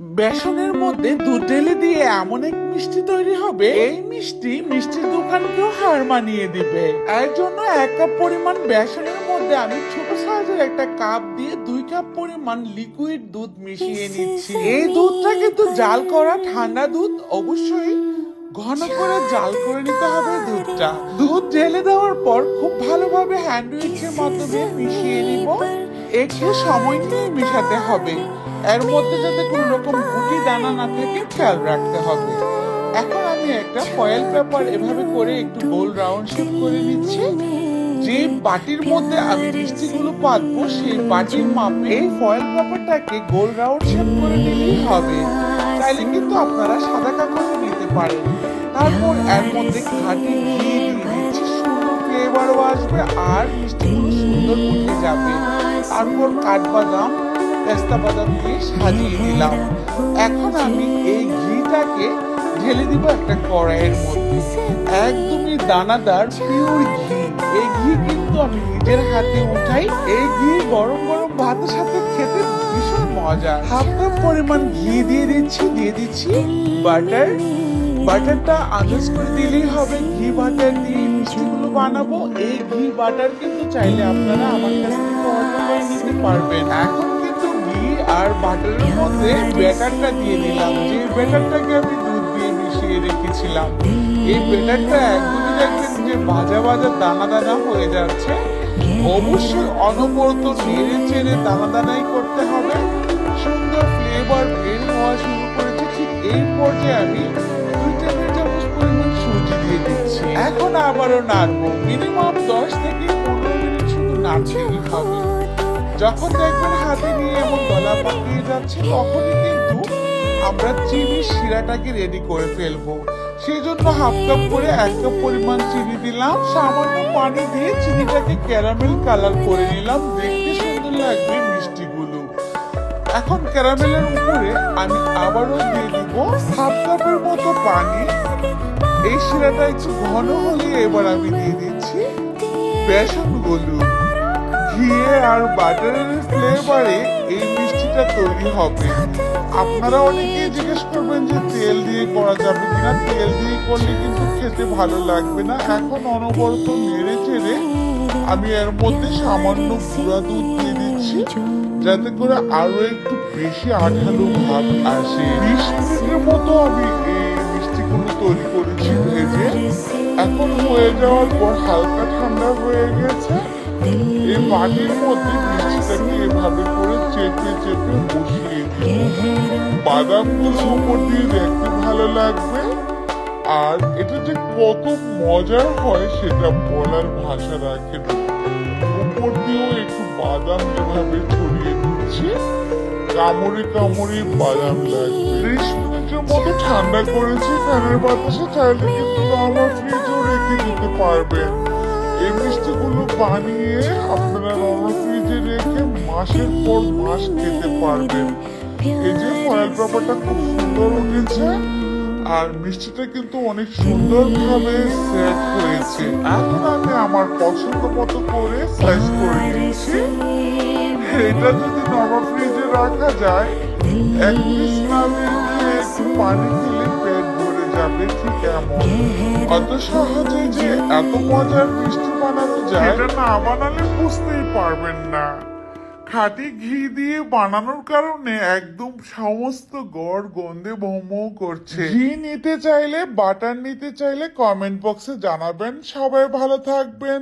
বেসনের মধ্যে দুধ ঢেলে দিয়ে এমন এক মিষ্টি তৈরি হবে, এই মিষ্টি মিষ্টির দোকানকেও হার মানিয়ে দিবে। এর জন্য 1 কাপ পরিমাণ বেসনের মধ্যে আমি ছোট সাইজের একটা কাপ দিয়ে 2 কাপ পরিমাণ লিকুইড দুধ মিশিয়ে নিচ্ছি। এই দুধটা কিন্তু জাল করা ঠান্ডা দুধ, অবশ্যই ঘন করে জাল করে নিতে হবে দুধটা। দুধ ঢেলে দেওয়ার পর খুব ভালোভাবে হ্যান্ড উইচের মাধ্যমে মিশিয়ে নিব। একটু সময় নিয়ে মিশাতে হবে, এর মধ্যে যাতে কোনো রকম গুটি দানা না থাকে খেয়াল রাখতে হবে। এখন আমি একটা ফয়েল পেপার এভাবে করে একটু গোল রাউন্ড শেপ করে নিচ্ছি। যে বাটির মধ্যে আমি মিষ্টিগুলো পাতবো সেই বাটির মাপে এই ফয়েল পেপারটাকে গোল রাউন্ড শেপ করে নিলেই হবে। চাইলে কিন্তু আপনারা সাদা কাগজও নিতে পারেন। তারপর এর মধ্যে খাঁটি ঘি দিয়ে দিচ্ছি, সুন্দর ফ্লেভারও আসবে আর মিষ্টিগুলো সুন্দর উঠে যাবে। তারপর কাঠবাদাম, পেস্তা বাদাম দিয়ে সাজিয়ে দিলাম। এখন আমি এই ঘিটাকে ঢেলে দিব একটা কড়াইয়ের মধ্যে। একদমই দানাদার পিওর ঘি। এই ঘি কিন্তু আমি নিজের হাতে উঠাই। এই ঘি গরম গরম ভাতের সাথে খেতে ভীষণ মজা। হাফ কাপ পরিমাণ ঘি দিয়ে দিচ্ছি বাটার। বাটারটা আন্দাজ করে দিলেই হবে। ঘি বাটার দিয়ে মিষ্টিগুলো বানাবো। এই ঘি বাটার কিন্তু চাইলে আপনারা আমার কাছ থেকে অর্ডার করে নিতে পারবেন। এখন কিন্তু ঘি আর বাটারের মধ্যে ব্যাটারটা দিয়ে দিলাম, যে ব্যাটারটাকে আমি দুধ দিয়ে মিশিয়ে রেখেছিলাম। এই ব্যাটারটা একদমই দেখবেন যে ভাজা ভাজা দানা দানা হয়ে যাচ্ছে। অবশ্যই অনবরত নেড়ে চেড়ে দানা দানাই করতে হবে। সুন্দর ফ্লেভার বের হওয়া শুরু করেছে। ঠিক এই পর্যায়ে আমি 2 টেবিল চামচ পরিমাণ সুজি দিয়ে দিচ্ছি। এখন আবারও নাড়বো। মিনিমাম 10 থেকে 15 মিনিট শুধু নাড়তেই হবে। যখন দেখবেন হাতে নিয়ে এমন গলা পাকিয়ে যাচ্ছে, তখনই কিন্তু আমরা চিনির শিরাটাকে রেডি করে ফেলবো। সেই জন্য হাফ কাপ করে 1 কাপ পরিমাণ চিনি দিলাম। সামান্য পানি দিয়ে চিনিটাকে ক্যারামেল কালার করে নিলাম। দেখতে সুন্দর লাগবে মিষ্টিগুলো। এখন ক্যারামেলের উপরে আমি আবারও দিয়ে দিব হাফ কাপের মতো পানি। এই শিরাটা একটু ঘন হলে এবার আমি দিয়ে দিচ্ছি বেসনগুলো। ঘিয়ে আর বাটারের ফ্লেভারে এই মিষ্টিটা তৈরি হবে। আপনারা অনেকেই জিজ্ঞেস করবেন যে তেল দিয়ে করা যাবে কিনা। তেল দিয়ে করলে কিন্তু খেতে ভালো লাগবে না। এখন অনবরত নেড়ে চেড়ে আমি এর মধ্যে সামান্য গুঁড়া দুধ দিয়ে দিচ্ছি, যাতে করে আরো একটু বেশি আঠালো ভাব আসে। 20 মিনিটের মতো আমি এই মিষ্টিগুলো তৈরি করেছি ভেজে। এখন হয়ে যাওয়ার পর হালকা ঠান্ডা হয়ে গেছে। এই বাটির মধ্যে মিষ্টিটাকে এভাবে করে চেপে চেপে বসিয়ে দিই। বাদামগুলো উপর দিয়ে দেখতে ভালো লাগবে। আর এটা যে কত মজার হয় সেটা বলার ভাষা রাখে না। উপর দিয়েও একটু বাদাম এভাবে ছড়িয়ে দিচ্ছি। কামড়ে কামড়ে বাদাম লাগবে। 30 মিনিটের মতো ঠান্ডা করেছি ফ্যানের বাতাসে। চাইলে কিন্তু নরমাল ফ্রিজেও রেখে দিতে পারবেন। এই মিষ্টিগুলো বানিয়ে আপনারা নরমাল ফ্রিজে রেখে মাসের পর মাস খেতে পারবেন। এই যে ফয়েল পেপারটা খুব সুন্দর উঠেছে আর মিষ্টিটা কিন্তু অনেক সুন্দর ভাবে সেট হয়েছে। এখন আমি আমার পছন্দ মতো করে সাইজ করে নিচ্ছি। এটা যদি নরমাল ফ্রিজে রাখা যায়, 1 পিস না বেরিয়ে একটু পানি খেলে পেট ভরে যাবে। ঠিক এমন অত সহজে যে এত মজার মিষ্টি বানানো যায়, এটা না বানালে বুঝতেই পারবেন না। খাঁটি ঘি দিয়ে বানানোর কারণে একদম সমস্ত গড় গন্ধে ভৌ করছে। ঘি নিতে চাইলে, বাটার নিতে চাইলে কমেন্ট বক্সে জানাবেন। সবাই ভালো থাকবেন।